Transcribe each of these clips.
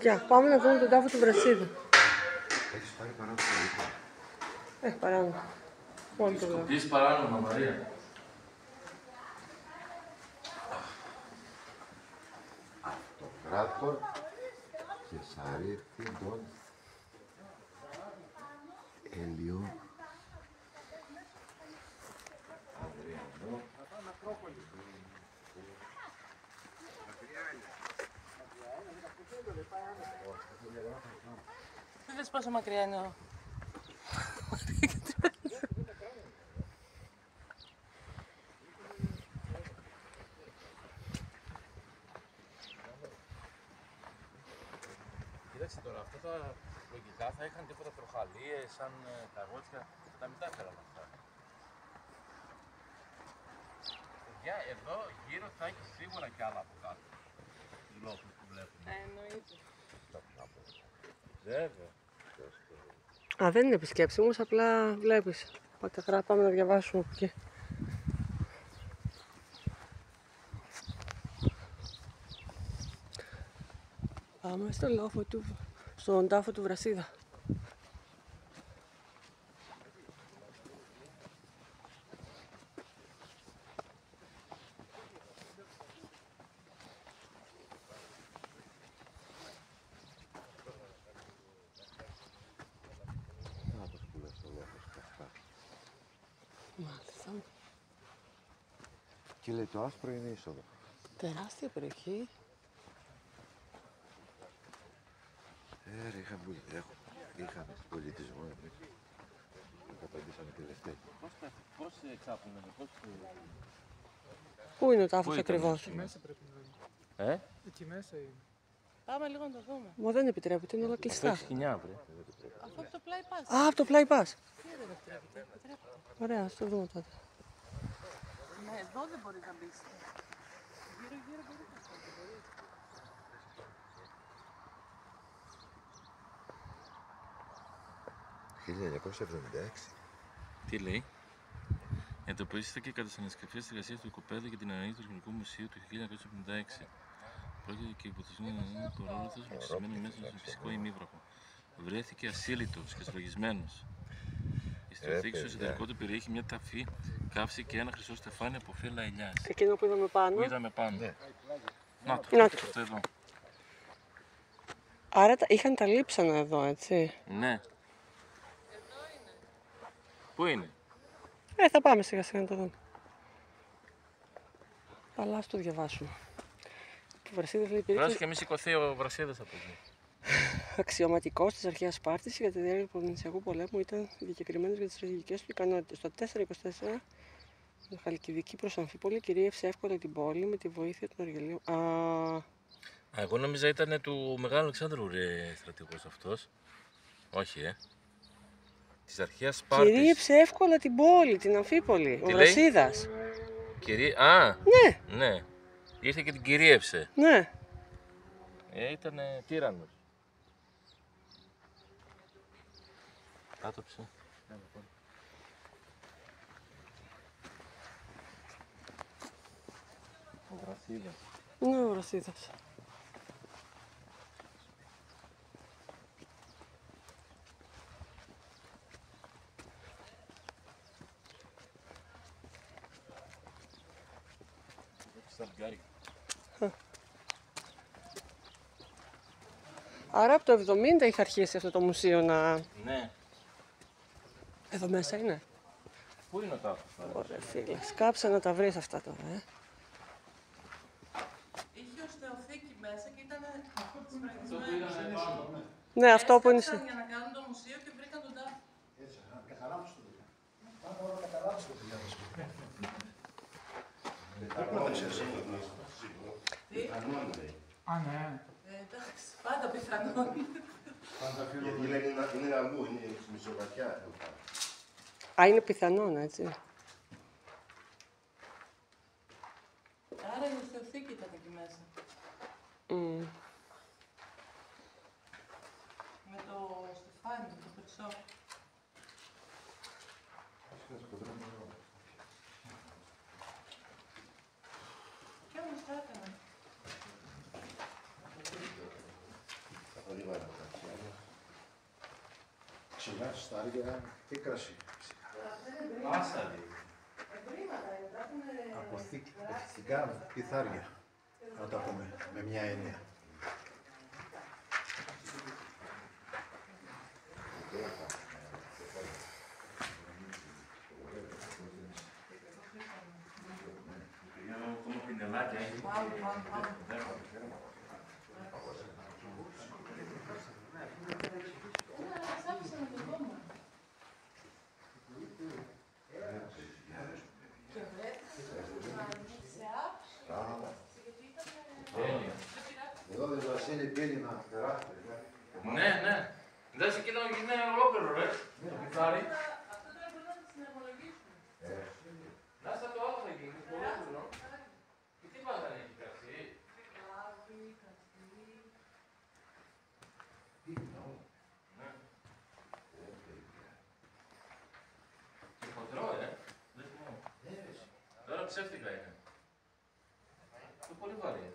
Γεια, πάμε να δούμε τον τάφο του Βρασίδα. Έχεις πάρει παράνομο. Παράνομο. Πολύ το βλέπω. Σκοπείς παράνομα, Μαρία. Αυτοκράτορ και Σαρίτη τον Ελιό Αδριανό. Δεν δες πόσο μακριά είναι ο... Κοίταξε τώρα, αυτά τα λογικά θα είχαν τίποτα τροχαλίες, σαν καρότσια, τα μην τα έφεραν αυτά. Παιδιά, εδώ γύρω θα έχει σίγουρα κι άλλα από κάτω. Τους λόγους που βλέπουμε. Εννοείται. Βέβαια. Α, δεν είναι επισκέψιμος, απλά βλέπεις. Πάμε να διαβάσουμε από εκεί. Πάμε στον τάφο του Βρασίδα. Μάλιστα. Και λέει το άσπρο είναι είσοδο. Τεράστια περιοχή. Ρε, είχαμε πολιτισμό εμείς. Καταντήσαμε τελευταία. Πώς εξάπλωνε, πώς... Πού είναι ο τάφος ακριβώς? Εκεί μέσα πρέπει να είναι. Εκεί μέσα είναι. Πάμε λίγο να το δούμε. Μα δεν επιτρέπεται, είναι όλα κλειστά. Έχει σκηνιά, βρε. Αυτό από το πλάι πας. Α, από το πλάι πας. Ωραία, ας το δούμε τότε. Ναι, εδώ δεν μπορείς να μπεις. Γύρω μπορείς. 1976. Τι λέει? Εντοπίστηκε κατά την ανασκαφή τη εργασία του οικοπαίδου για την αναλύση του Εθνικού Μουσείου του 1976. Πρόκειται και υποθεσμένο να είναι το ρόλο του βασισμένο μέσα στο φυσικό ημίβραχο. Βρέθηκε ασύλλητος και σφραγισμένος. Η στρατήγηση στο εσωτερικό του περιέχει μια ταφή, καύση και ένα χρυσό στεφάνι από φύλλα ελιάς. Εκείνο που είδαμε πάνω. Που είδαμε πάνω. Ναι. Να το, αυτό εδώ. Άρα είχαν τα λείψανα εδώ, έτσι. Ναι. Πού είναι? Θα πάμε σιγά σιγά να το δούμε. Αλλά ας το διαβάσουμε. Ο Βρασίδας λέει Βράζει και μη σηκωθεί ο Βρασίδας από εκεί. Αξιωματικός της αρχαίας Σπάρτης για τη διάρκεια του Πελοποννησιακού πολέμου ήταν διακεκριμένος για τις στρατηγικές του ικανότητες. Το 424 η Χαλκιδική προς Αμφίπολη κυρίευσε εύκολα την πόλη με τη βοήθεια των Αργελίων. Εγώ νόμιζα ήταν του Μεγάλου Αλεξάνδρου στρατηγός αυτός. Όχι, Της αρχαίας Σπάρτης. Κυρίευσε εύκολα την πόλη, την Αμφίπολη, ο Βρασίδας. Ναι. Ήρθε και την κυρίευσε. Ναι. Ήταν τύραννος. Κάτωψε. Ο Βρασίδας. Ναι, ο Βρασίδας. Άρα από το 70 είχε αρχίσει αυτό το μουσείο να... Ναι. Εδώ μέσα είναι. Πού είναι ο τάφος τώρα? Ωραία φίλε, σκάψε να τα βρεις αυτά τώρα, Είχε ως θεοθήκη μέσα και ήταν αυτό τις φραγισμένες. Ναι, αυτό που είναι... για να κάνουν το μουσείο και βρήκαν τον τάφο. Έτσι, καταλάβεις το δουλειά. Πάμε όλα να καταλάβεις το δουλειά μας. Πρέπει να τα ξέρεις. Α, ναι. Εντάξει, πάντα πιθανόν. Γιατί είναι αλλού, είναι μισοβατιά. Α, είναι πιθανόν, έτσι. Άρα η θεοθήκη ήταν εκεί μέσα. Με το στεφάνι, το χρυσό. στάρια και κρασί. Άσα λέει. Αποθηκευτικά πιθάρια, να τα πούμε με μια έννοια. Εδώ δεν σας είναι πύλη να περάσετε. Ναι, ναι. Δεν σε κοίταγα και είναι ολόκληρο, ρε. Το πιθάρι. Αυτό τώρα μπορεί να το συναρμολογήσουμε. Να στα το άλλο θα γίνει, ολόκληρο. Και τι πας δεν έχει κρασί. Λάβει, κρασί. Ναι. Και χοντρό, δεν θυμάμαι. Τώρα ψεύτικα είναι. Το πολύ βαρύ.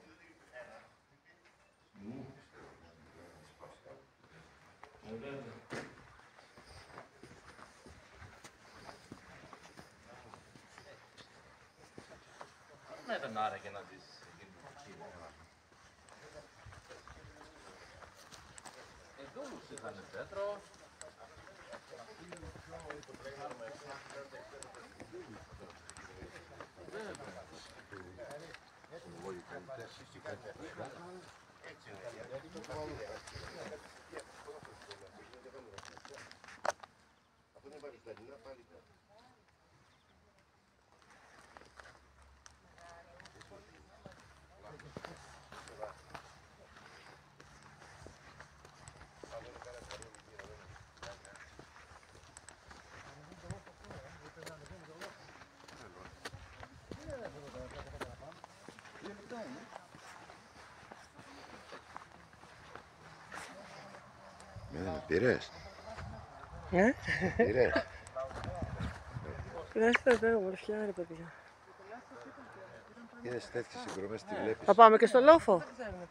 Να ήταν άραγε να δεις. Εδώ είχαν πέτρο. Πήρες. Ναι. Πήρες. Κοιτάξτε εδώ, ομορφιά ρε παιδιά. Είδες τέτοιες συγκρομές τη βλέπεις. Θα πάμε και στο λόφο.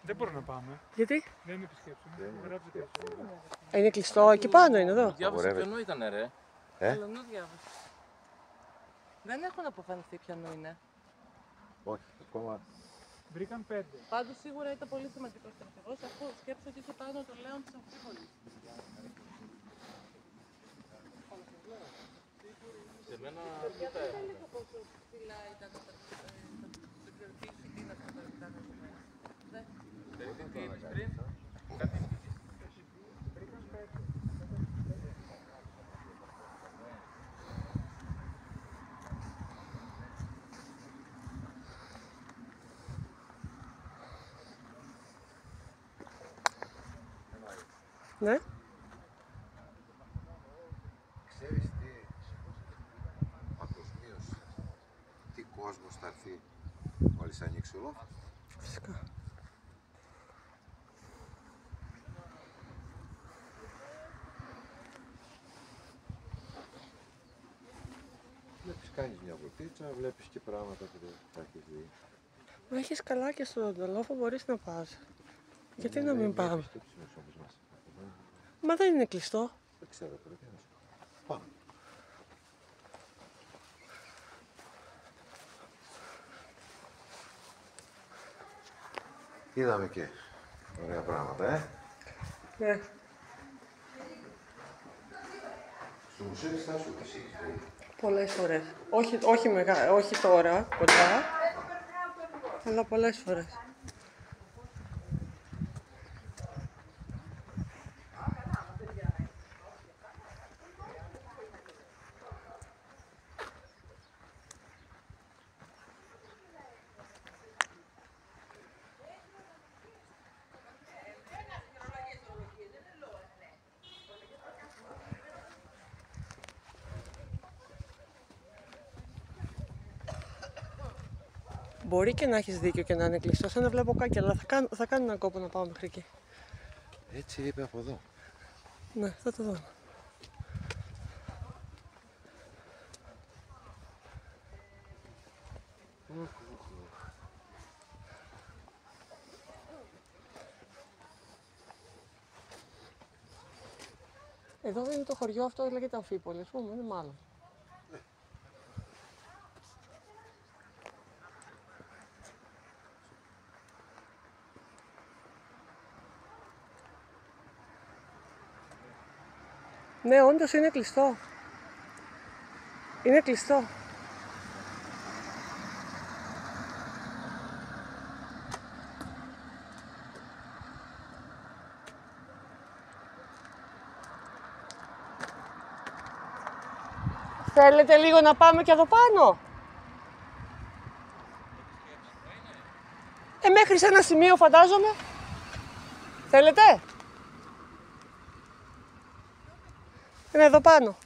Δεν μπορούμε να πάμε. Γιατί? Δεν επισκέψουμε. Γράψτε Είναι κλειστό, εκεί πάνω είναι εδώ. Διάβασα ποιανού ήταν, ρε. Αλλανού διάβασα. Δεν έχουν αποφανθεί ποιανού είναι. Όχι, ακόμα. Βρήκαν 5. Πάντως σίγουρα ήταν πολύ σημαντικό στρατηγός, αφού σκέψω ότι είχε πάνω το Λέον της Αμφίβολης. Σε μένα Για δεν θα έλεγα πόσο ψηλά ήταν το πληρωτήριο τι είναι αυτό το ήταν. τι είπες πριν. Ναι. Ξέρεις τι παγκοσμίως, τι κόσμος θα έρθει μόλις ανοίξει ο λόφος. Φυσικά. Βλέπεις, κάνεις μια βολτίτσα, βλέπεις και πράγματα που δεν θα έχεις δει. Μα έχεις καλά και στον λόφο, μπορείς να πας. Γιατί να Δεν μην βλέπεις πάμε. το ψήνος όμως μας. Μα δεν είναι κλειστό. Δεν ξέρω τώρα τι να σου πω. Πάμε. Είδαμε και ωραία πράγματα, Ναι. Στο μουσείο της Τάσου εσύ έχεις δει. Πολλές φορές. Όχι τώρα, κοντά. Αλλά πολλές φορές. Μπορεί και να έχεις δίκιο και να είναι κλειστό, σαν να βλέπω κάκια, αλλά θα κάνω έναν κόπο να πάω μέχρι εκεί. Έτσι είπε από εδώ. Ναι, θα το δω. Εδώ δεν είναι το χωριό αυτό, λέγεται Αμφίπολη, ας πούμε, είναι μάλλον. Ναι, όντως είναι κλειστό. Είναι κλειστό. Θέλετε λίγο να πάμε και εδώ πάνω? Μέχρι σε ένα σημείο φαντάζομαι. Θέλετε? Είναι εδώ πάνω.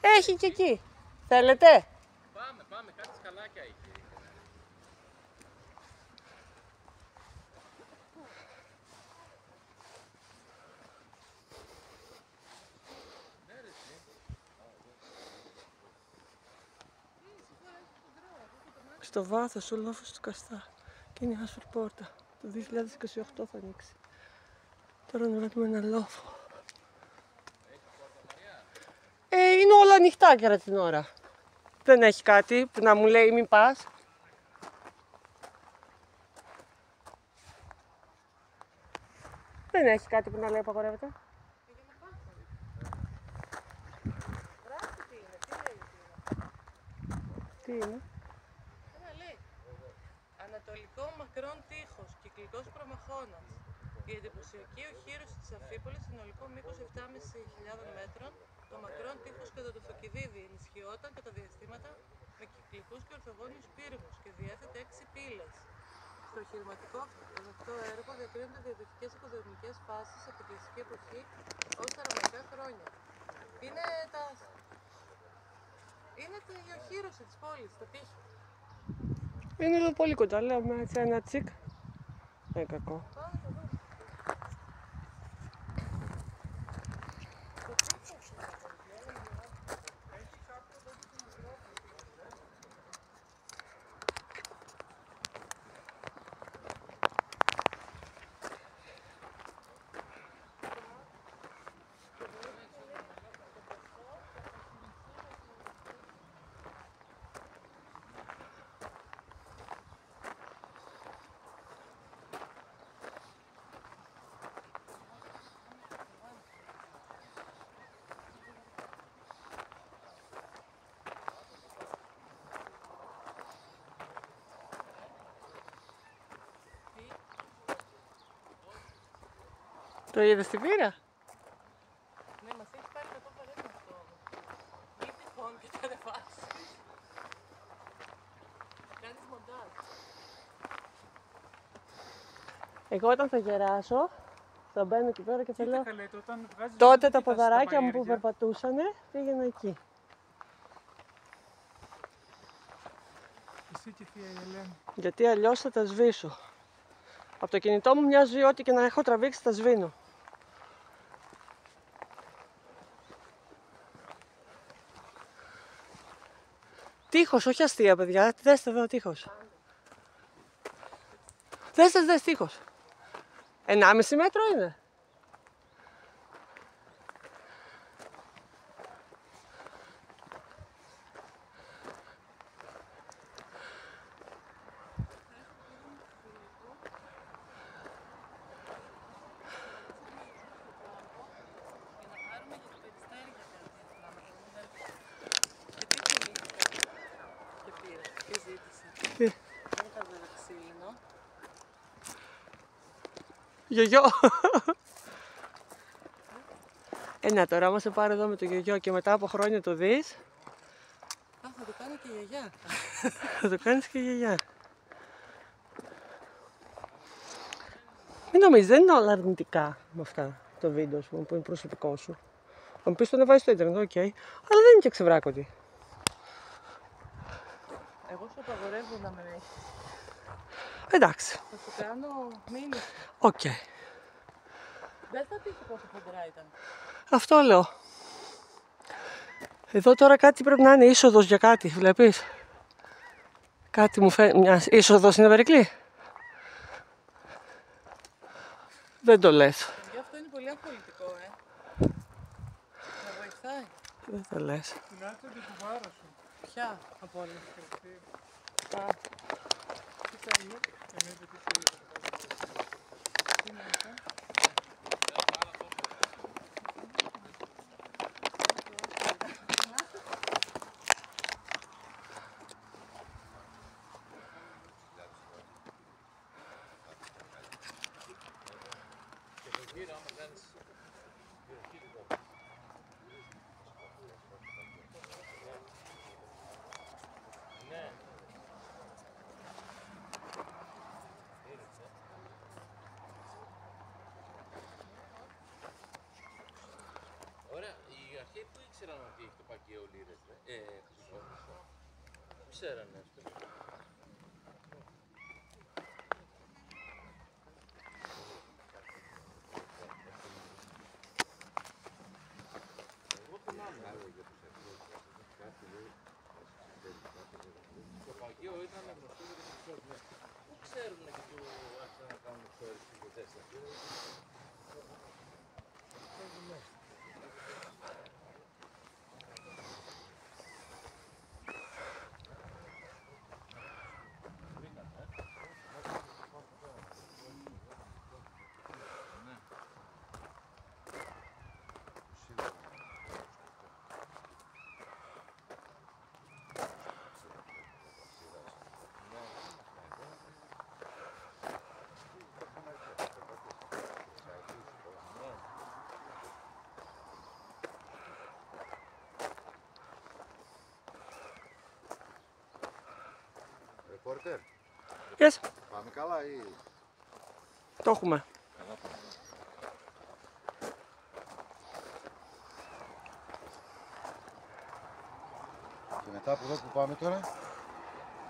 Έχει και εκεί. Θέλετε? Πάμε, κάτι σκαλάκια έχει. Στο βάθος ο λόφος του Καστά και είναι η Χάσφυρ Πόρτα. Το 2028 θα ανοίξει. Τώρα να βρούμε ένα λόφο. Είναι όλα ανοιχτά και την ώρα. Δεν έχει κάτι που να μου λέει μην πας. Δεν έχει κάτι που να λέει απαγορεύεται. Τι είναι? Ανατολικό μακρόν τείχος, κυκλικός προμαχώνας. Η εντυπωσιακή οχύρωση της Αμφίπολης, συνολικό μήκος 7.500 μέτρων, το μακρόν τείχος κατά το Θοκιδίδη ενισχυόταν κατά διαστήματα με κυκλικούς και ορθογώνιους πύργους και διέθετε 6 πύλες. Στο οχηματικό αυτό έργο διακρίνονται διαδοτικές οικοδομικές φάσεις από την κλασική εποχή ως τα ρωμαϊκά χρόνια. Είναι η οχύρωση της πόλης, το τείχο. Είναι εδώ πολύ κοντά, λέω με έτσι ένα τσικ. Δεν είναι κακό. Το είδες στην πύρα? Ναι, μας έχει πάρει 100 φορές αυτό. Μη τυχόν και τα ανεβάσεις. Κάνεις μοντάζ. Εγώ όταν θα γεράσω, θα μπαίνω εκεί πέρα και θα λέω. Καλέ, όταν βγάζεις Τότε τα τα ποδαράκια μου που μαγείρια. περπατούσανε πήγαινα εκεί. Εσύ και θεία η Ελένη. Γιατί αλλιώς θα τα σβήσω. Από το κινητό μου μια ζωή, ό,τι και να έχω τραβήξει, τα σβήνω. Τείχος, όχι αστεία, παιδιά. Δέστε εδώ τείχος. Δες τείχος. 1,5 μέτρο είναι. Τι? Γιογιό. Να τώρα άμα σε πάρω εδώ με το γιογιό και μετά από χρόνια το δεις. Θα το κάνει και η γιαγιά. Θα το κάνεις και η γιαγιά. Μην νομίζεις, δεν είναι όλα αρνητικά με αυτά το βίντεο σου που είναι προσωπικό σου. Θα μου πεις το να βάζεις στο ίντερνετ, οκ. Αλλά δεν είναι και ξεβράκωτη. Εγώ σου απαγορεύω να με έχεις. Εντάξει. Θα σου κάνω μήνυση. Οκ. Δεν θα τύχει πόσο χοντρά ήταν. Αυτό λέω. Εδώ τώρα κάτι πρέπει να είναι είσοδος για κάτι, βλέπεις. Κάτι μου φαίνεται, μια είσοδος είναι Περικλή. Δεν το λες. Γι' αυτό είναι πολύ αγχολητικό, Να βοηθάει. Δεν το λες. Την άτσα την κουβάρα σου. Ποια από όλες. Α, Τι κάνει. Εννοείται τι θέλει. τι είναι αυτό. Ωραία, οι αρχαίοι που ήξεραν ότι έχει το παγγείο λίρες, ξέρανε, ας πούμε. Το παγγείο ήταν γνωστό για το χρυσό, ναι. Πού ξέρουν και του άρχισαν να κάνουν εξόρες και γιορτές αυτές. Ρεπόρτερ, Yes, πάμε καλά ή... το έχουμε. Και μετά από εδώ που πάμε τώρα,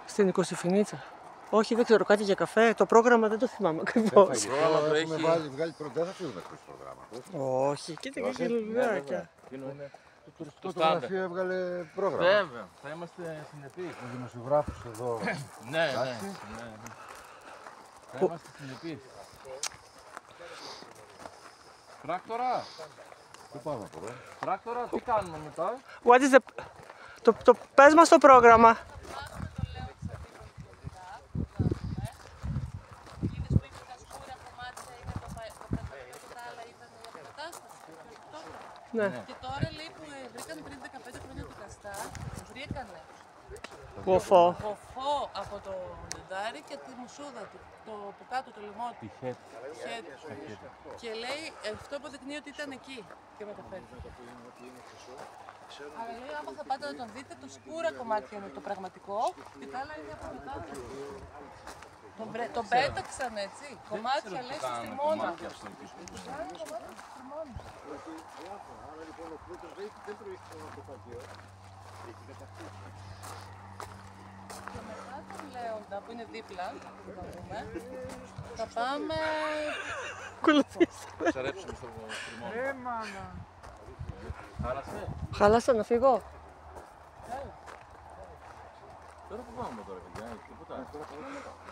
Στην Κωσυφινίτσα. Όχι, δεν ξέρω, κάτι για καφέ. Το πρόγραμμα δεν το θυμάμαι ακριβώς. δεν πρόγραμμα το έχουμε έχει. βγάλει δεν θα φύγουμε εκτός προγράμματος. Όχι, κοίτα και Όχι, λουλουδάκια. Εκείνο είναι Το τουριστικό Το το γραφείο έβγαλε πρόγραμμα. Βέβαια, θα είμαστε συνεπείς. Ο δημοσιογράφος εδώ. Ναι, Εντάξει. ναι. Θα είμαστε συνεπείς. Πράκτορα, Πού πάμε από εδώ. πράκτορα, τι κάνουμε μετά. What is the... το πες μας το πρόγραμμα. Είδες που είπε τα σκούρα κομμάτια είναι το πραγματικό και τα άλλα ήταν η αποκατάσταση. Ναι. Και τώρα λέει που βρήκαν πριν 15 χρόνια το καστά, βρήκανε Γοφό. βοφό από το δεντάρι και τη μουσούδα του, το που κάτω το λαιμό του. Χέτη. Και λέει αυτό αποδεικνύει ότι ήταν εκεί και μεταφέρθηκε. Αλλά λέει άμα θα πάτε να τον δείτε, το σκούρα κομμάτι είναι το πραγματικό και τα άλλα είναι από μετάδοση. Τον πέταξαν έτσι, κομμάτια λέει στο στριμώνα. Τους κάνουν κομμάτια στο στριμώνα. Και μετά τον Λέοντα που είναι δίπλα, που θα πούμε, θα πάμε... Ακολουθήσαμε. Ψαρέψουμε στο τριμόνο. Μάνα. Χάλασε. Χάλασα να φύγω. Τώρα που πάμε τώρα, παιδιά, έχει τίποτα.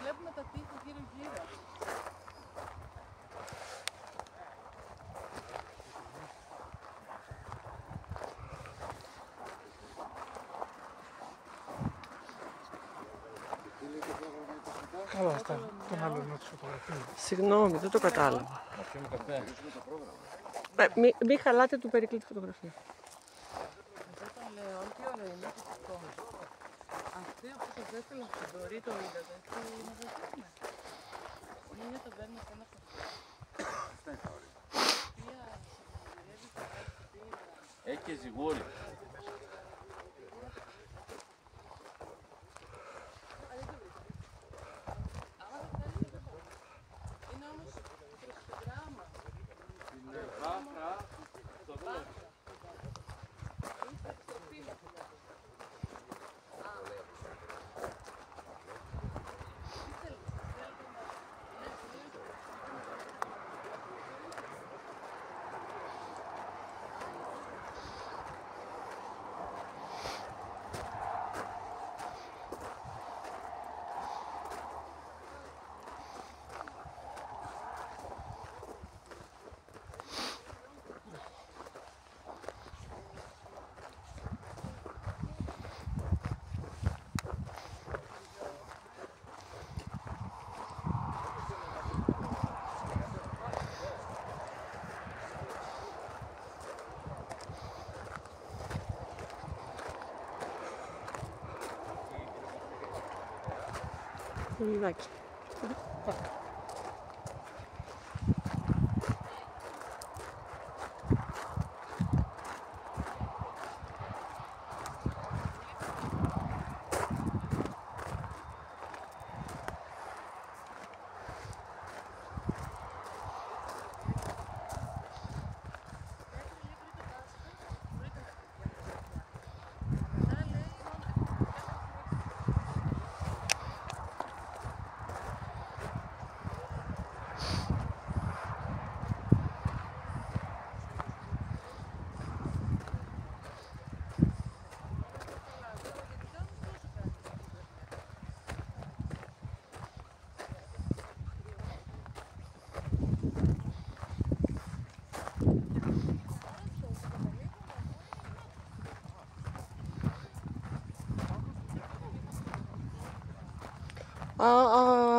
Βλέπουμε τα τείχη γύρω-γύρω. Καλά, αυτά. Τον άλλο να τους φωτογραφεί. Συγγνώμη, δεν το κατάλαβα. Να πιούμε καφέ. Μην χαλάτε του Περικλή τη φωτογραφία. Εδώ τον Λέον, τι ωραίο είναι αυτό. Αυτή αυτό το δεύτερο φιδωρί το είδατε, τι είναι βοηθήσουμε. Είναι το παίρνει σε ένα φωτό. Έχει και ζυγούρι. Είναι όμως προς το γράμμα. Λουλουδάκι.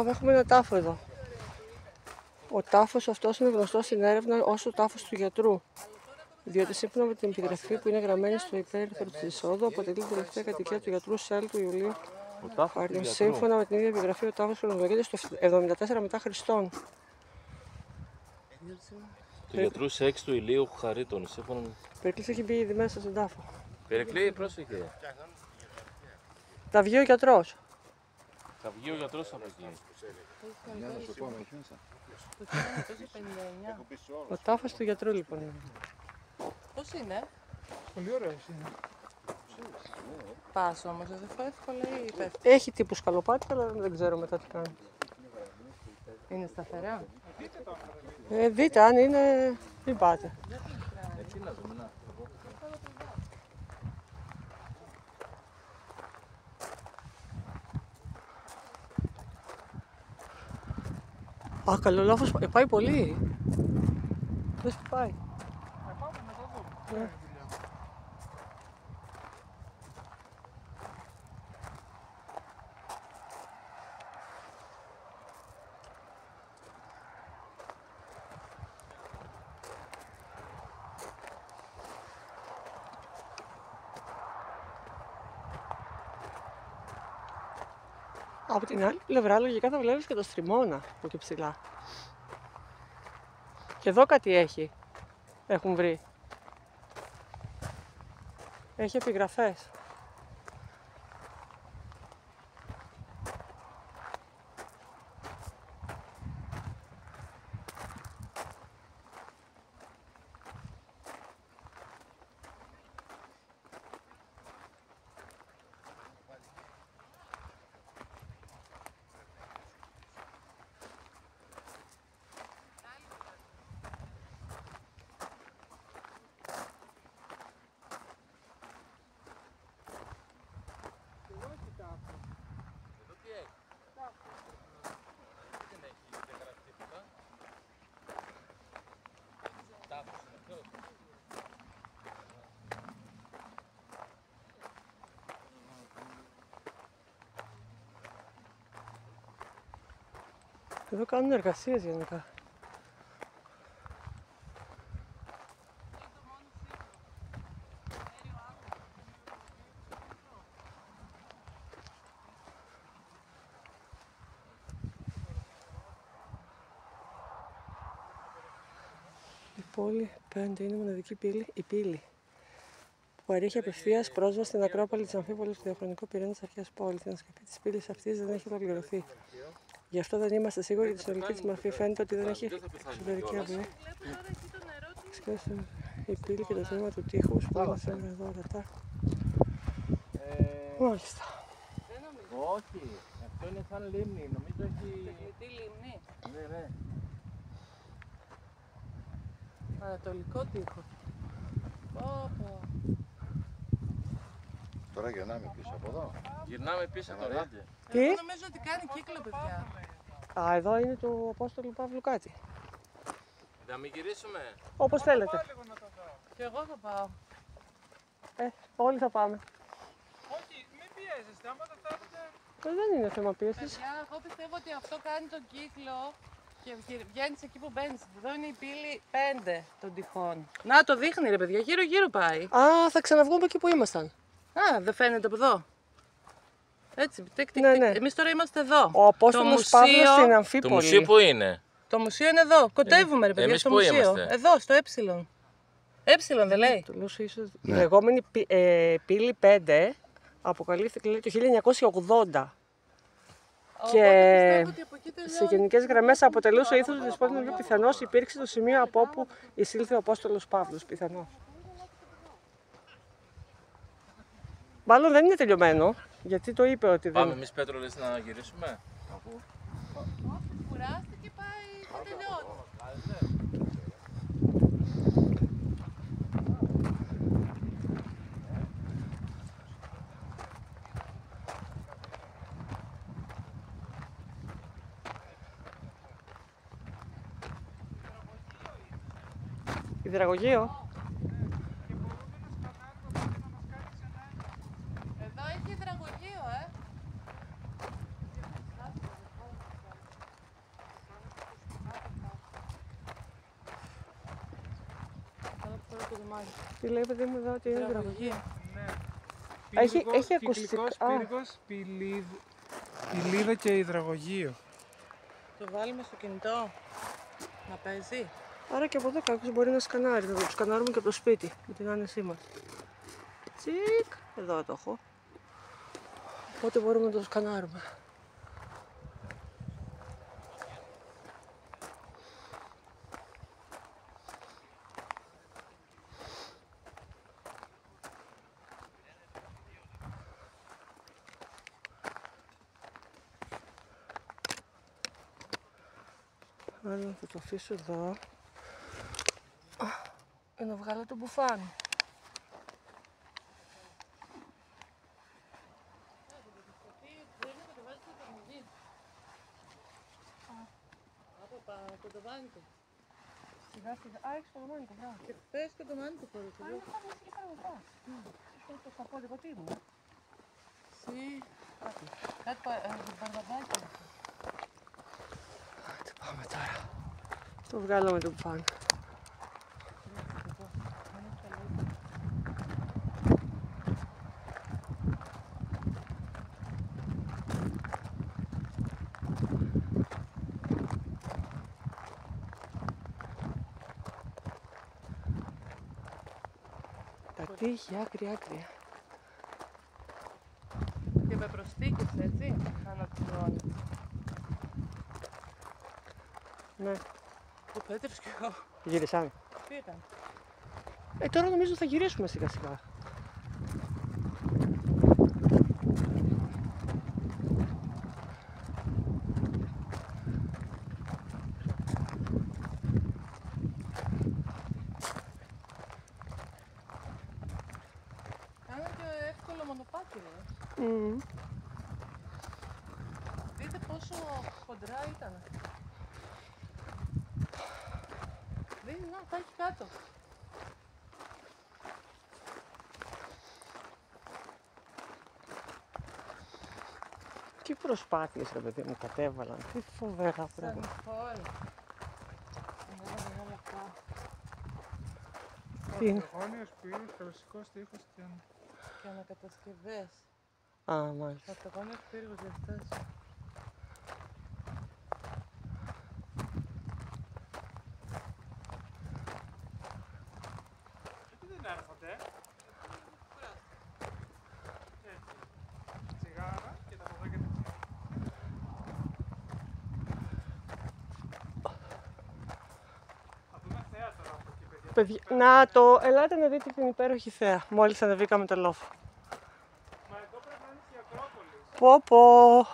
Έχουμε ένα τάφο εδώ. Ο τάφος αυτός είναι γνωστός στην έρευνα ως ο τάφος του γιατρού. Διότι σύμφωνα με την επιγραφή που είναι γραμμένη στο υπέρυθρο της εισόδου, αποτελεί την τελευταία κατοικία του γιατρού Σέλ του Ιουλίου. Σύμφωνα με την ίδια επιγραφή, ο τάφος χρονολογείται στο 74 μετά Χριστόν. Του γιατρού Σέξ του Ηλίου Χαρίτων. Περικλής έχει μπει ήδη μέσα στον τάφο. Περικλή, πρόσεχε. Θα βγει ο γιατρός. Θα βγει ο γιατρός από εκεί. Το 1959. Ο τάφος του γιατρού λοιπόν. Πώς είναι? Πολύ ωραίος είναι. Πας όμως, δεν φάει εύκολα ή πέφτει? Έχει τύπου σκαλοπάτι, αλλά δεν ξέρω μετά τι κάνει. Είναι σταθερά. Δείτε, αν είναι, μην πάτε. Έτσι να δούμε, να. Α, καλό λάθος, πάει πολύ. Δες που πάει. Πάμε να το δούμε. Από την άλλη πλευρά λογικά θα βλέπεις και το στριμώνα από εκεί ψηλά. Και εδώ κάτι έχει. Έχουν βρει. Έχει επιγραφές. Εδώ κάνουν εργασίες γενικά. Η πόλη 5 είναι μοναδική πύλη, η πύλη που παρέχει απευθείας πρόσβαση στην Ακρόπολη της Αμφίπολης του διαχρονικού πυρήνα της αρχαίας πόλης. Η ανασκαφή της πύλης αυτής δεν έχει ολοκληρωθεί. Γι' αυτό δεν είμαστε σίγουροι ότι η συνολική της μορφή φαίνεται ότι δεν έχει εξωτερική αυλή. Η πύλη και το τμήμα του τείχους που είμαστε εδώ ορατά. Μάλιστα. Όχι, αυτό είναι σαν λίμνη, νομίζω έχει... Τεχνητή λίμνη. Ναι, ναι. Ανατολικό τείχος. Πω. Τώρα γυρνάμε πίσω από εδώ. Γυρνάμε πίσω τώρα, άντε. Τι? Εγώ νομίζω ότι κάνει κύκλο, παιδιά. Α, εδώ είναι του Απόστολου Παύλου κάτι. Να μην γυρίσουμε. Όπως θέλετε. Και εγώ θα πάω. Όλοι θα πάμε. Όχι, μην πιέζεστε, άμα δεν θέλετε. Δεν είναι θέμα πίεσης. Παιδιά, εγώ πιστεύω ότι αυτό κάνει τον κύκλο και βγαίνει εκεί που μπαίνει. Εδώ είναι η πύλη 5 των τυχών. Να, το δείχνει ρε παιδιά, γύρω-γύρω πάει. Α, θα ξαναβγούμε εκεί που ήμασταν. Α, δεν φαίνεται από εδώ. Έτσι, Ναι, ναι. Εμείς τώρα είμαστε εδώ. Ο Απόστολος Παύλος στην Αμφίπολη. Το μουσείο που είναι? Το μουσείο είναι εδώ. Κοντεύουμε, ρε παιδιά, Εμείς στο πού μουσείο. είμαστε? Εδώ, στο Ε. Δεν λέει. Το λέω ίσως. Η λεγόμενη πύλη 5 αποκαλύφθηκε λέει, το 1980. Και σε γενικές γραμμές αποτελούσε ο ήθος του Δεσπότη Νευρού. Πιθανώς υπήρξε το σημείο από όπου εισήλθε ο Απόστολος Παύλος. Πιθανώς. Μάλλον δεν είναι τελειωμένο, γιατί το είπε ότι δεν. Πάμε εμείς, Πέτρο, λες να γυρίσουμε? Κουράστηκε, πάει και τελειώνει. Υδραγωγείο. Εδώ έχει υδραγωγείο, Τι λέει παιδί μου εδώ ότι είναι υδραγωγείο. Έχει ακουστικά. Πύργος, πυλίδα και υδραγωγείο. Το βάλουμε στο κινητό να παίζει. Άρα και από εδώ κάποιος μπορεί να σκανάρει. Θα το σκανάρουμε και από το σπίτι με την άνεσή μας. Τσικ, εδώ το έχω. Οπότε μπορούμε να το σκανάρουμε. Άρα θα το αφήσω εδώ για να βγάλω το μπουφάν. Από το μάνικο. Σιγά σιγά. Α, έχεις το μάνικο, μπράβο. Και πες και το μάνικο χωρίς εδώ. Το στα πόδια, τι μου. Κάτι μπαρδαβάκι. Τι πάμε τώρα. Το βγάλαμε το μπουφάν. Τα τείχη άκρη-άκρη. Και με προσθήκες, έτσι, ανά τη ζώνη. Ναι, Ο Πέτρος και εγώ. γύρισαμε. Τι ήταν? Τώρα νομίζω θα γυρίσουμε σιγά σιγά. Κάνα και εύκολο μονοπάτι, ρε. Δείτε πόσο χοντρά ήταν. Δείτε, να, τα έχει κάτω. Τι προσπάθειες ρε παιδί μου κατέβαλαν, τι φοβερά Σαν πράγματα. χώρη. Τι είναι. Πρωτογόνιος πύργος, κλασικός τείχος Και ανακατασκευές. Α, μάλιστα. Πρωτογόνιος πύργος διαστάσεων. Γιατί δεν έρχονται? Τσιγάρα και τα ποδάκια δεξιά. Θα δούμε θέα τώρα από εκεί, παιδιά. Να το, ελάτε να δείτε την υπέροχη θέα, μόλις ανεβήκαμε το λόφο. Μα εδώ πρέπει να είναι και η Ακρόπολη. Πω πω,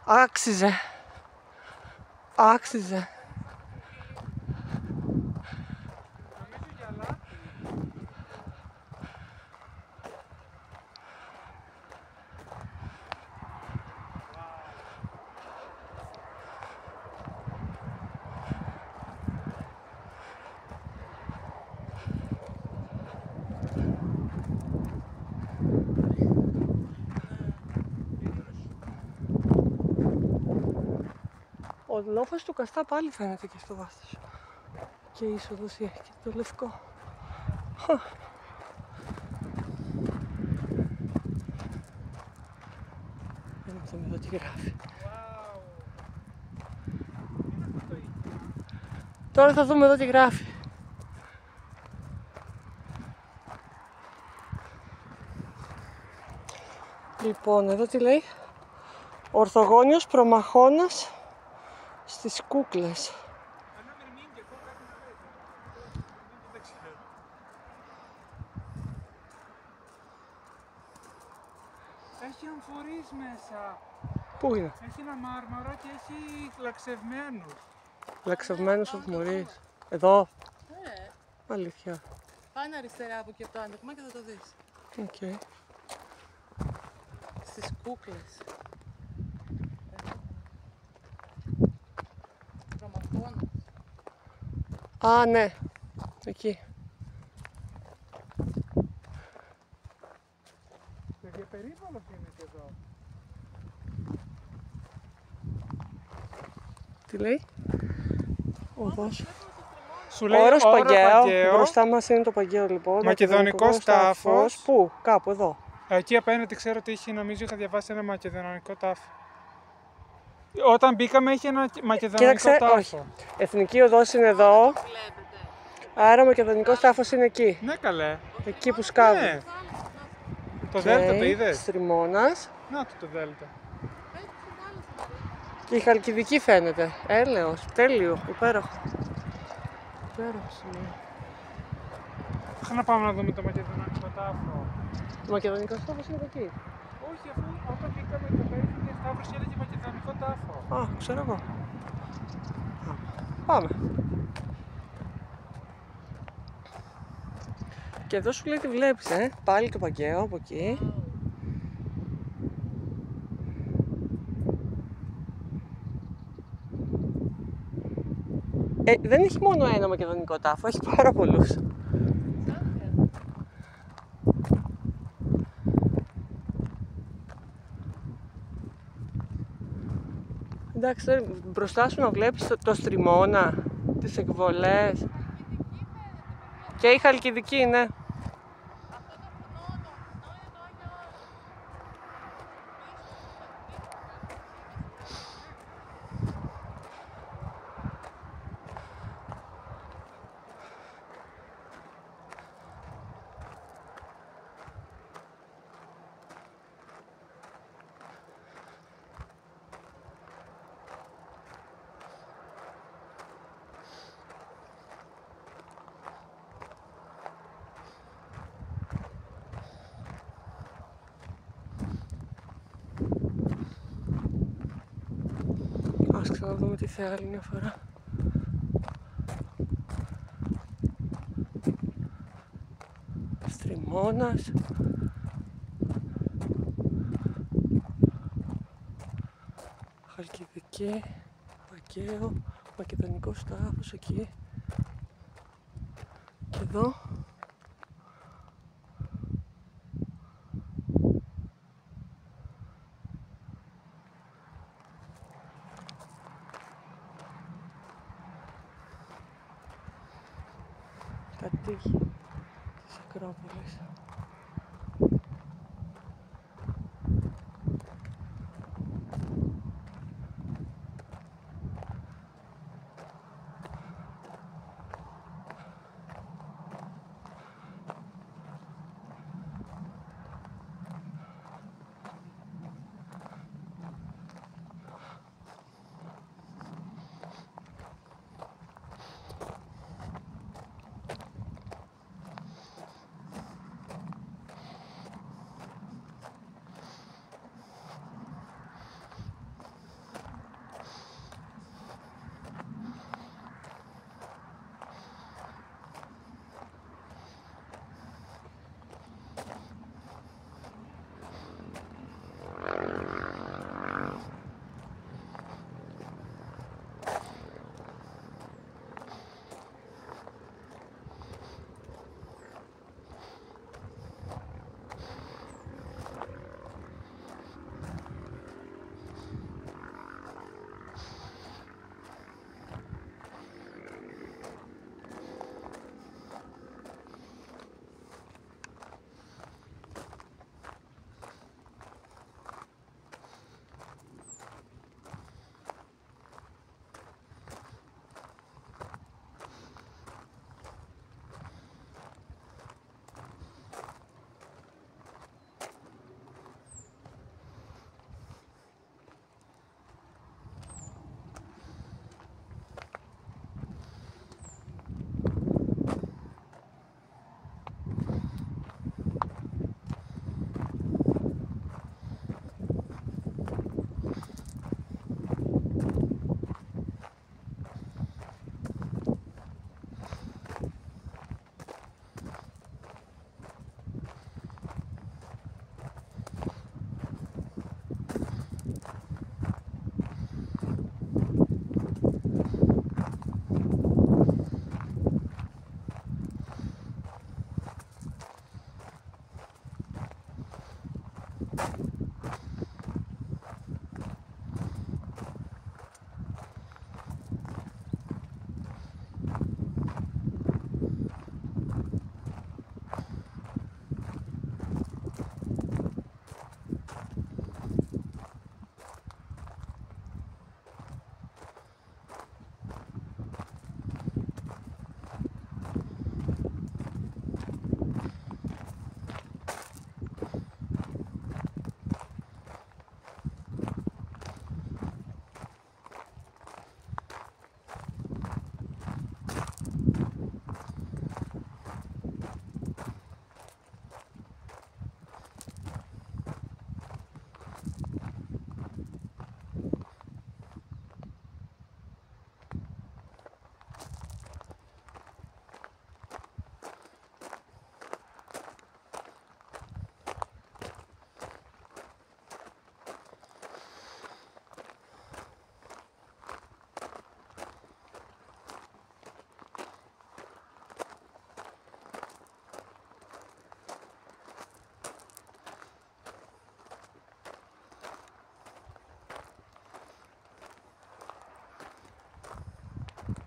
άξιζε, άξιζε. Νομίζω για λάθη. Ο λόφος του Καστά πάλι φαίνεται και στο βάθος. Και η είσοδος και το λευκό. Θα δούμε εδώ τι γράφει. Τώρα θα δούμε εδώ τι γράφει. Λοιπόν, εδώ τι λέει. Ορθογώνιος προμαχώνας στις κούκλες. Έχει αμφορείς μέσα. Πού είναι? Έχει ένα μάρμαρο και έχει λαξευμένους. Λαξευμένος ο Μωρίς. Εδώ. Ναι. Αλήθεια. Πάνε αριστερά από εκεί από το άνοιγμα και θα το δεις. Οκ. Στις κούκλες. Προμαχώνας. Α, ναι. Εκεί. Και διαπερίπαλος είναι και εδώ. Τι λέει. Οδός. Σου λέει Όρος όρο Παγκαίο. Μπροστά μας είναι το Παγκαίο λοιπόν. Μακεδονικός τάφος. Πού? Κάπου εδώ. Εκεί απέναντι ξέρω ότι είχε, νομίζω είχα διαβάσει ένα μακεδονικό τάφο. Όταν μπήκαμε είχε ένα μακεδονικό Κοίταξε, τάφο. όχι. Εθνική οδός είναι εδώ. Βλέπετε. Άρα ο μακεδονικός τάφος είναι εκεί. Ναι καλέ. Εκεί που σκάβει. Ναι. Το δέλτα το είδες. Στριμώνας. Να το δέλτα. Και η Χαλκιδική φαίνεται. Έλεος. Τέλειο. Υπέροχο. Υπέροχο σημείο. Είχα να πάμε να δούμε το μακεδονικό τάφο. Ο μακεδονικός τάφος είναι εκεί. Όχι, αφού όταν μπήκαμε το πέριφερε Σταύρος έλεγε μακεδονικό τάφο. Α, ξέρω εγώ. Πάμε. Και εδώ σου λέει τι βλέπεις, πάλι το Παγκαίο από εκεί. Δεν έχει μόνο ένα μακεδονικό τάφο, έχει πάρα πολλούς. Εντάξει, τώρα μπροστά σου να βλέπεις το Στριμώνα, τις εκβολές. Και η Χαλκιδική, ναι. Ας ξαναδούμε τη θέα άλλη μια φορά. Στριμώνας. Χαλκιδική, Παγκαίο, μακεδονικός τάφος εκεί. Και εδώ. Τα τείχη της Ακρόπολης.